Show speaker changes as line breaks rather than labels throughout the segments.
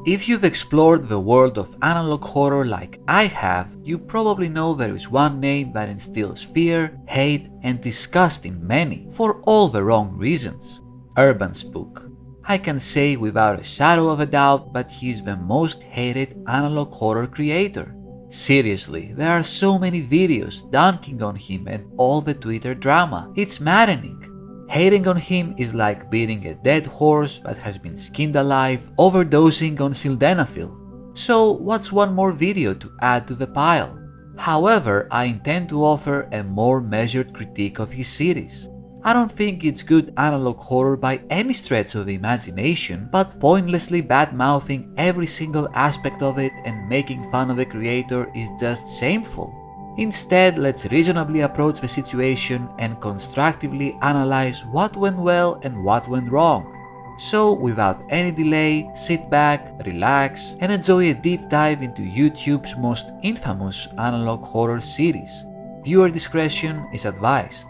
If you've explored the world of analog horror like I have, you probably know there is one name that instills fear, hate, and disgust in many, for all the wrong reasons: UrbanSPOOK. I can say without a shadow of a doubt that he is the most hated analog horror creator. Seriously, there are so many videos dunking on him and all the Twitter drama. It's maddening. Hating on him is like beating a dead horse that has been skinned alive, overdosing on sildenafil. So what's one more video to add to the pile? However, I intend to offer a more measured critique of his series. I don't think it's good analog horror by any stretch of the imagination, but pointlessly bad-mouthing every single aspect of it and making fun of the creator is just shameful. Instead, let's reasonably approach the situation and constructively analyze what went well and what went wrong. So, without any delay, sit back, relax, and enjoy a deep dive into YouTube's most infamous analog horror series. Viewer discretion is advised.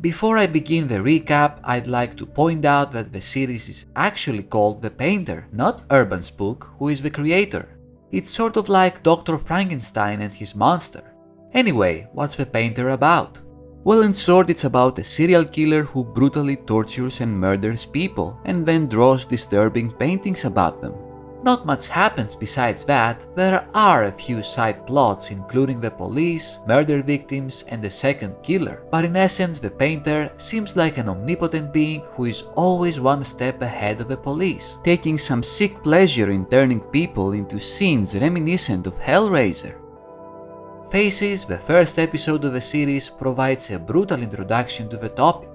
Before I begin the recap, I'd like to point out that the series is actually called The Painter, not UrbanSPOOK, who is the creator. It's sort of like Dr. Frankenstein and his monster. Anyway, what's The Painter about? Well, in short, it's about a serial killer who brutally tortures and murders people and then draws disturbing paintings about them. Not much happens besides that. There are a few side plots including the police, murder victims, and the second killer, but in essence the painter seems like an omnipotent being who is always one step ahead of the police, taking some sick pleasure in turning people into scenes reminiscent of Hellraiser. Faces, the first episode of the series, provides a brutal introduction to the topic.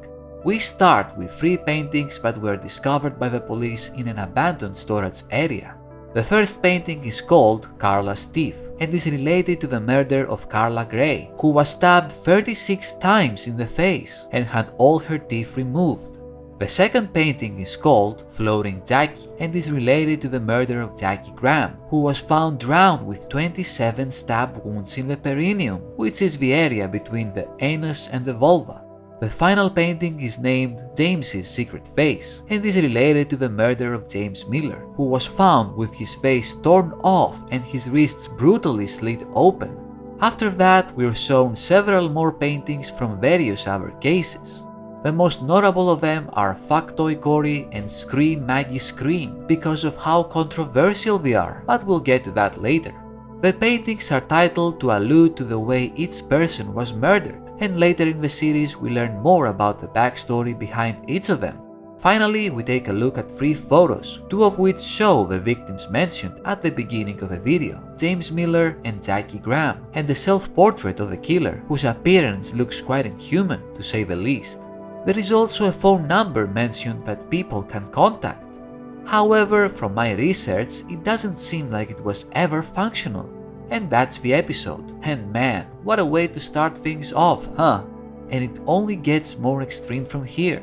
We start with 3 paintings that were discovered by the police in an abandoned storage area. The first painting is called Carla's Teeth and is related to the murder of Carla Gray, who was stabbed 36 times in the face and had all her teeth removed. The second painting is called Floating Jackie and is related to the murder of Jackie Graham, who was found drowned with 27 stab wounds in the perineum, which is the area between the anus and the vulva. The final painting is named James's Secret Face and is related to the murder of James Miller, who was found with his face torn off and his wrists brutally slit open. After that, we are shown several more paintings from various other cases. The most notable of them are Factoid Cory and Scream Maggie Scream because of how controversial they are, but we'll get to that later. The paintings are titled to allude to the way each person was murdered, and later in the series we learn more about the backstory behind each of them. Finally, we take a look at 3 photos, 2 of which show the victims mentioned at the beginning of the video, James Miller and Jackie Graham, and the self-portrait of the killer, whose appearance looks quite inhuman to say the least. There is also a phone number mentioned that people can contact. However, from my research, it doesn't seem like it was ever functional. And that's the episode. And man, what a way to start things off, huh? And it only gets more extreme from here.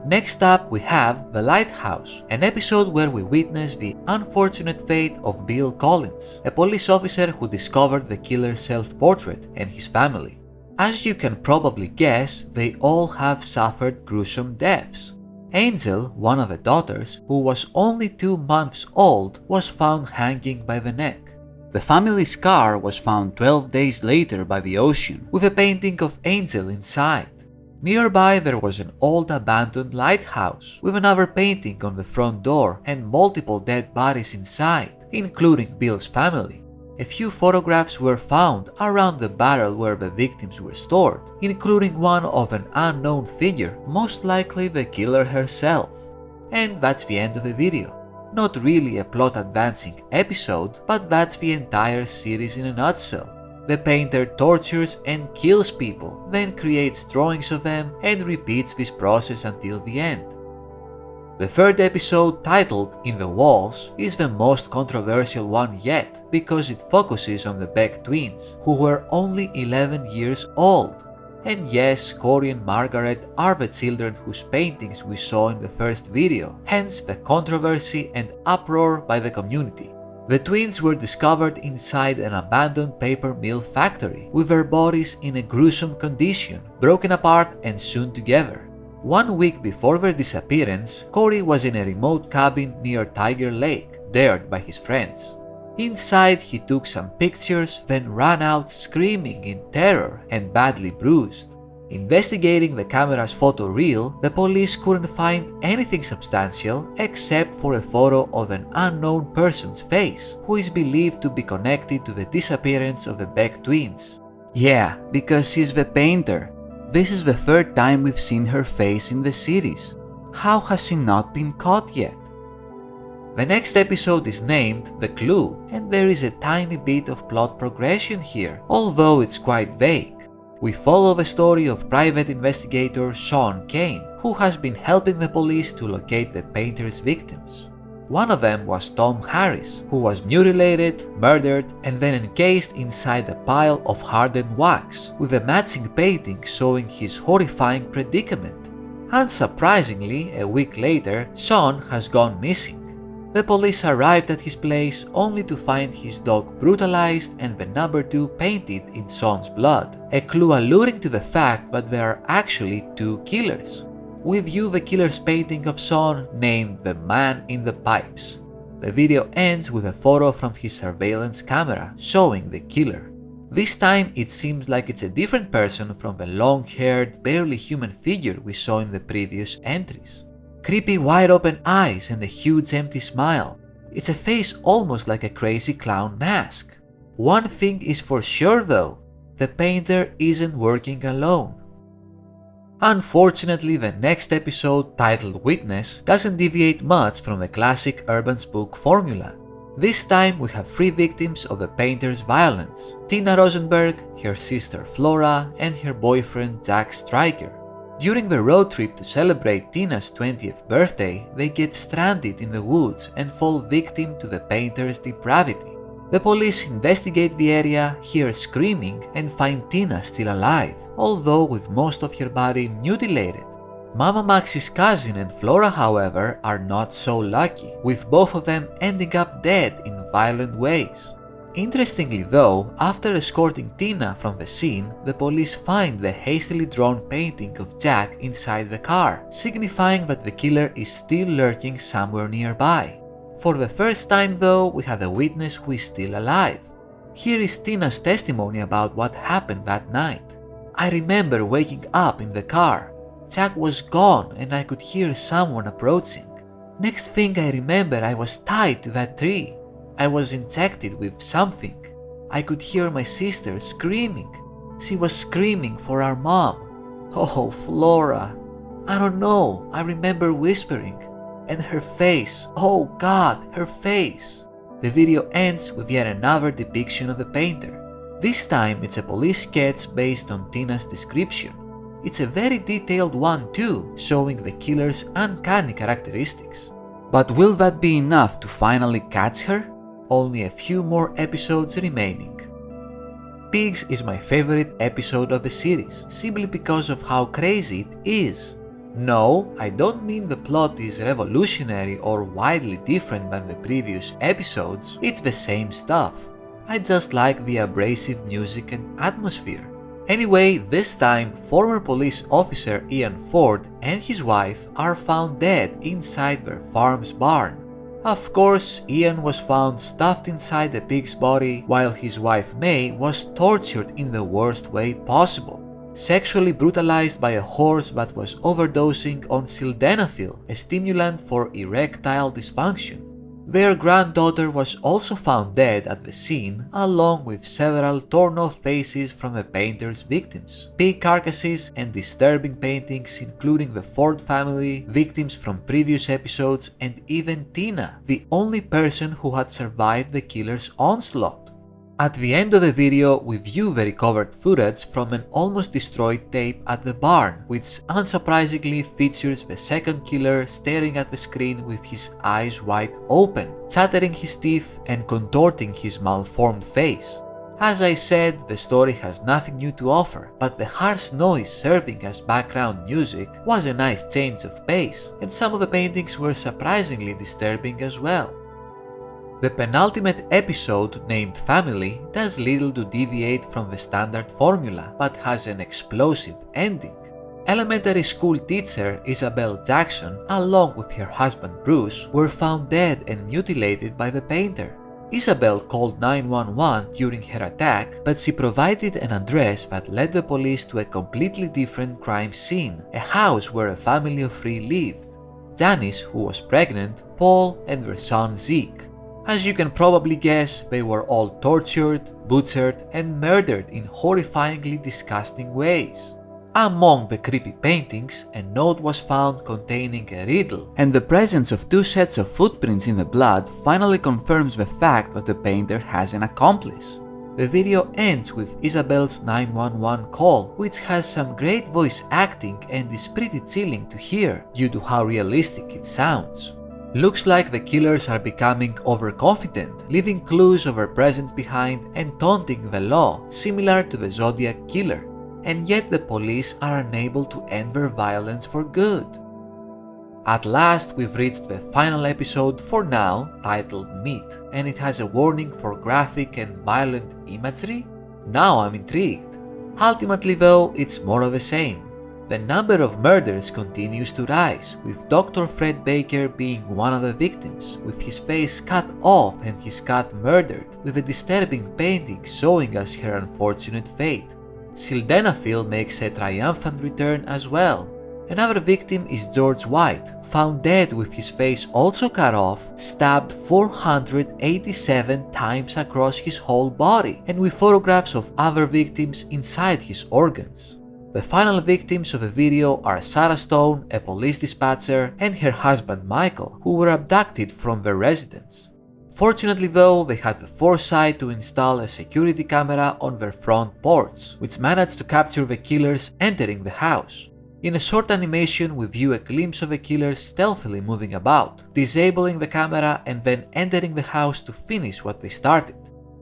Next up, we have The Lighthouse, an episode where we witness the unfortunate fate of Bill Collins, a police officer who discovered the killer's self-portrait and his family. As you can probably guess, they all have suffered gruesome deaths. Angel, one of the daughters, who was only 2 months old, was found hanging by the neck. The family's car was found 12 days later by the ocean, with a painting of Angel inside. Nearby there was an old abandoned lighthouse, with another painting on the front door and multiple dead bodies inside, including Bill's family. A few photographs were found around the barrel where the victims were stored, including one of an unknown figure, most likely the killer herself. And that's the end of the video. Not really a plot-advancing episode, but that's the entire series in a nutshell. The painter tortures and kills people, then creates drawings of them and repeats this process until the end. The third episode, titled In the Walls, is the most controversial one yet because it focuses on the Beck twins, who were only 11 years old. And yes, Cory and Margaret are the children whose paintings we saw in the first video, hence the controversy and uproar by the community. The twins were discovered inside an abandoned paper mill factory, with their bodies in a gruesome condition, broken apart and sewn together. 1 week before their disappearance, Corey was in a remote cabin near Tiger Lake, dared by his friends. Inside, he took some pictures, then ran out screaming in terror and badly bruised. Investigating the camera's photo reel, the police couldn't find anything substantial except for a photo of an unknown person's face, who is believed to be connected to the disappearance of the Beck twins. Yeah, because she's the painter. This is the third time we've seen her face in the series. How has she not been caught yet? The next episode is named The Clue, and there is a tiny bit of plot progression here, although it's quite vague. We follow the story of private investigator Sean Kane, who has been helping the police to locate the painter's victims. One of them was Tom Harris, who was mutilated, murdered, and then encased inside a pile of hardened wax, with a matching painting showing his horrifying predicament. Unsurprisingly, a week later, Sean has gone missing. The police arrived at his place only to find his dog brutalized and the number 2 painted in Sean's blood, a clue alluding to the fact that there are actually 2 killers. We view the killer's painting of Sean named The Man in the Pipes. The video ends with a photo from his surveillance camera showing the killer. This time it seems like it's a different person from the long-haired, barely human figure we saw in the previous entries. Creepy wide-open eyes and a huge empty smile. It's a face almost like a crazy clown mask. One thing is for sure though, the painter isn't working alone. Unfortunately, the next episode, titled Witness, doesn't deviate much from the classic urban spook formula. This time we have 3 victims of the painter's violence: Tina Rosenberg, her sister Flora, and her boyfriend Jack Stryker. During the road trip to celebrate Tina's 20th birthday, they get stranded in the woods and fall victim to the painter's depravity. The police investigate the area, hear screaming, and find Tina still alive, although with most of her body mutilated. Mama Max's cousin and Flora, however, are not so lucky, with both of them ending up dead in violent ways. Interestingly though, after escorting Tina from the scene, the police find the hastily drawn painting of Jack inside the car, signifying that the killer is still lurking somewhere nearby. For the first time though, we have a witness who is still alive. Here is Tina's testimony about what happened that night. I remember waking up in the car. Jack was gone and I could hear someone approaching. Next thing I remember, I was tied to that tree. I was injected with something. I could hear my sister screaming. She was screaming for our mom. Oh, Flora. I don't know, I remember whispering. And her face, oh God, her face. The video ends with yet another depiction of the painter. This time it's a police sketch based on Tina's description. It's a very detailed one too, showing the killer's uncanny characteristics. But will that be enough to finally catch her? Only a few more episodes remaining. Pigs is my favorite episode of the series, simply because of how crazy it is. No, I don't mean the plot is revolutionary or widely different than the previous episodes, it's the same stuff. I just like the abrasive music and atmosphere. Anyway, this time, former police officer Ian Ford and his wife are found dead inside their farm's barn. Of course, Ian was found stuffed inside the pig's body while his wife May was tortured in the worst way possible. Sexually brutalized by a horse that was overdosing on sildenafil, a stimulant for erectile dysfunction. Their granddaughter was also found dead at the scene, along with several torn-off faces from the painter's victims, pig carcasses, and disturbing paintings including the Ford family, victims from previous episodes, and even Tina, the only person who had survived the killer's onslaught. At the end of the video, we view the recovered footage from an almost destroyed tape at the barn, which unsurprisingly features the second killer staring at the screen with his eyes wide open, chattering his teeth and contorting his malformed face. As I said, the story has nothing new to offer, but the harsh noise serving as background music was a nice change of pace, and some of the paintings were surprisingly disturbing as well. The penultimate episode, named Family, does little to deviate from the standard formula, but has an explosive ending. Elementary school teacher Isabel Jackson, along with her husband Bruce, were found dead and mutilated by the painter. Isabel called 911 during her attack, but she provided an address that led the police to a completely different crime scene, a house where a family of 3 lived: Janice, who was pregnant, Paul, and their son Zeke. As you can probably guess, they were all tortured, butchered, and murdered in horrifyingly disgusting ways. Among the creepy paintings, a note was found containing a riddle, and the presence of 2 sets of footprints in the blood finally confirms the fact that the painter has an accomplice. The video ends with Isabel's 911 call, which has some great voice acting and is pretty chilling to hear due to how realistic it sounds. Looks like the killers are becoming overconfident, leaving clues of their presence behind and taunting the law, similar to the Zodiac killer. And yet the police are unable to end their violence for good. At last, we've reached the final episode for now, titled Meat, and it has a warning for graphic and violent imagery? Now I'm intrigued. Ultimately though, it's more of the same. The number of murders continues to rise, with Dr. Fred Baker being one of the victims, with his face cut off and his cat murdered, with a disturbing painting showing us her unfortunate fate. Sildenafil makes a triumphant return as well. Another victim is George White, found dead with his face also cut off, stabbed 487 times across his whole body, and with photographs of other victims inside his organs. The final victims of the video are Sarah Stone, a police dispatcher, and her husband Michael, who were abducted from their residence. Fortunately though, they had the foresight to install a security camera on their front porch, which managed to capture the killers entering the house. In a short animation, we view a glimpse of the killers stealthily moving about, disabling the camera and then entering the house to finish what they started.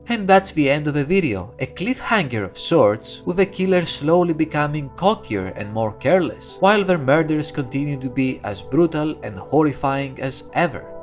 And that's the end of the video, a cliffhanger of sorts, with the killers slowly becoming cockier and more careless, while their murders continue to be as brutal and horrifying as ever.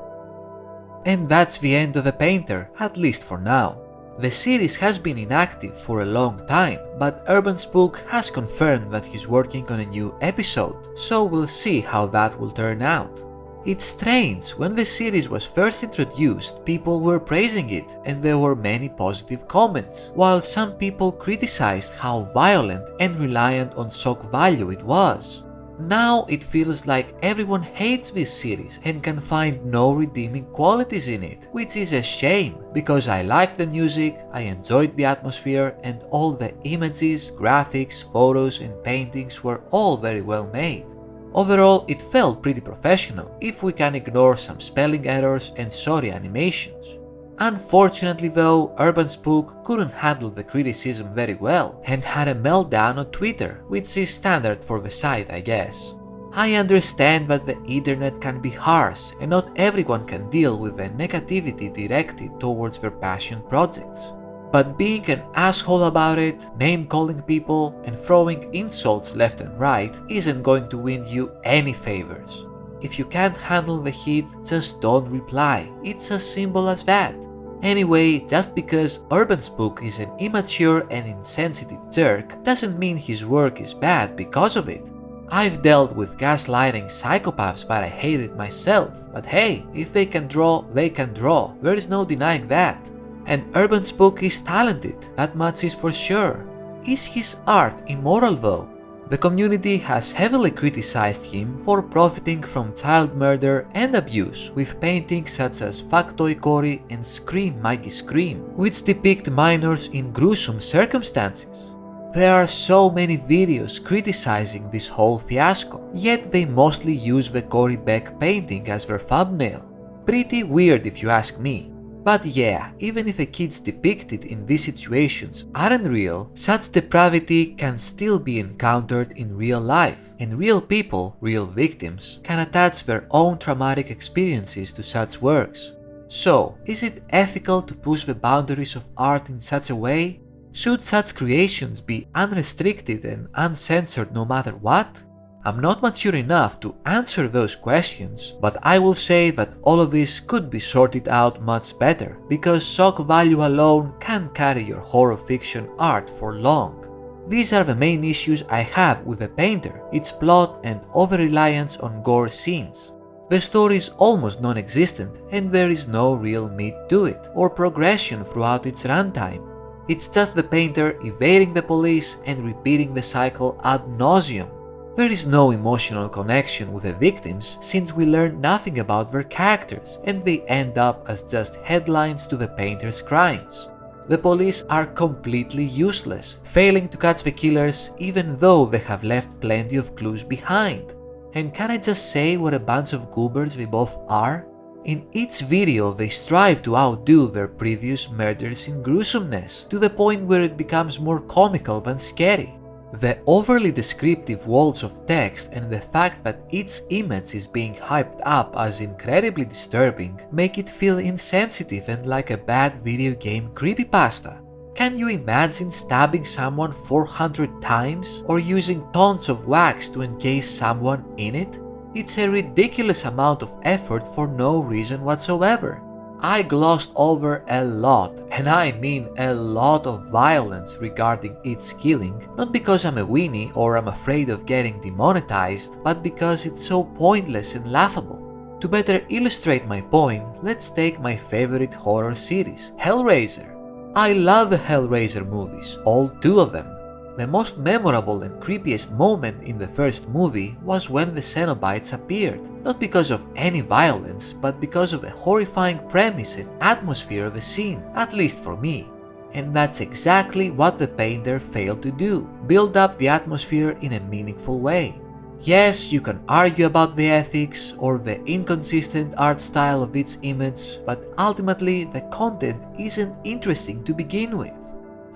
And that's the end of The Painter, at least for now. The series has been inactive for a long time, but UrbanSPOOK has confirmed that he's working on a new episode, so we'll see how that will turn out. It's strange, when the series was first introduced, people were praising it and there were many positive comments, while some people criticized how violent and reliant on shock value it was. Now it feels like everyone hates this series and can find no redeeming qualities in it, which is a shame, because I liked the music, I enjoyed the atmosphere, and all the images, graphics, photos and paintings were all very well made. Overall, it felt pretty professional, if we can ignore some spelling errors and shoddy animations. Unfortunately though, UrbanSPOOK couldn't handle the criticism very well and had a meltdown on Twitter, which is standard for the site, I guess. I understand that the internet can be harsh and not everyone can deal with the negativity directed towards their passion projects. But being an asshole about it, name-calling people, and throwing insults left and right isn't going to win you any favors. If you can't handle the heat, just don't reply. It's as simple as that. Anyway, just because UrbanSPOOK is an immature and insensitive jerk doesn't mean his work is bad because of it. I've dealt with gaslighting psychopaths that I hated myself, but hey, if they can draw, they can draw. There is no denying that. And UrbanSPOOK is talented, that much is for sure. Is his art immoral though? The community has heavily criticized him for profiting from child murder and abuse with paintings such as Factoid Cory and Scream Maggie Scream, which depict minors in gruesome circumstances. There are so many videos criticizing this whole fiasco, yet they mostly use the Cory Beck painting as their thumbnail. Pretty weird if you ask me. But yeah, even if the kids depicted in these situations aren't real, such depravity can still be encountered in real life, and real people, real victims, can attach their own traumatic experiences to such works. So, is it ethical to push the boundaries of art in such a way? Should such creations be unrestricted and uncensored no matter what? I'm not mature enough to answer those questions, but I will say that all of this could be sorted out much better, because shock value alone can't carry your horror fiction art for long. These are the main issues I have with The Painter, its plot and over-reliance on gore scenes. The story is almost non-existent and there is no real meat to it, or progression throughout its runtime. It's just the painter evading the police and repeating the cycle ad nauseum. There is no emotional connection with the victims since we learn nothing about their characters and they end up as just headlines to the painter's crimes. The police are completely useless, failing to catch the killers even though they have left plenty of clues behind. And can I just say what a bunch of goobers they both are? In each video they strive to outdo their previous murders in gruesomeness, to the point where it becomes more comical than scary. The overly descriptive walls of text and the fact that each image is being hyped up as incredibly disturbing make it feel insensitive and like a bad video game creepypasta. Can you imagine stabbing someone 400 times or using tons of wax to encase someone in it? It's a ridiculous amount of effort for no reason whatsoever. I glossed over a lot, and I mean a lot of violence regarding each killing, not because I'm a weenie or I'm afraid of getting demonetized, but because it's so pointless and laughable. To better illustrate my point, let's take my favorite horror series, Hellraiser. I love the Hellraiser movies, all 2 of them. The most memorable and creepiest moment in the first movie was when the Cenobites appeared, not because of any violence, but because of the horrifying premise and atmosphere of the scene, at least for me. And that's exactly what the painter failed to do, build up the atmosphere in a meaningful way. Yes, you can argue about the ethics or the inconsistent art style of each image, but ultimately the content isn't interesting to begin with.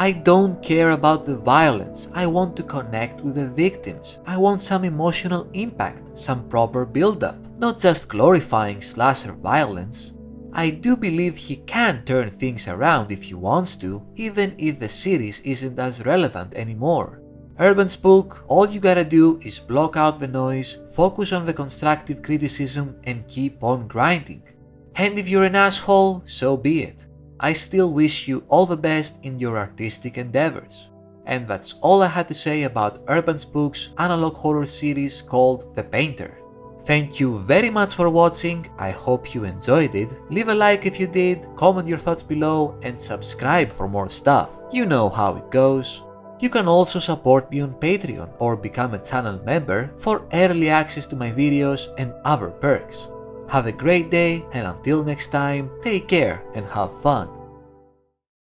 I don't care about the violence, I want to connect with the victims. I want some emotional impact, some proper build-up, not just glorifying slasher violence. I do believe he can turn things around if he wants to, even if the series isn't as relevant anymore. UrbanSPOOK, all you gotta do is block out the noise, focus on the constructive criticism, and keep on grinding. And if you're an asshole, so be it. I still wish you all the best in your artistic endeavors. And that's all I had to say about UrbanSPOOK's analog horror series called The Painter. Thank you very much for watching, I hope you enjoyed it. Leave a like if you did, comment your thoughts below, and subscribe for more stuff. You know how it goes. You can also support me on Patreon or become a channel member for early access to my videos and other perks. Have a great day, and until next time, take care and have fun.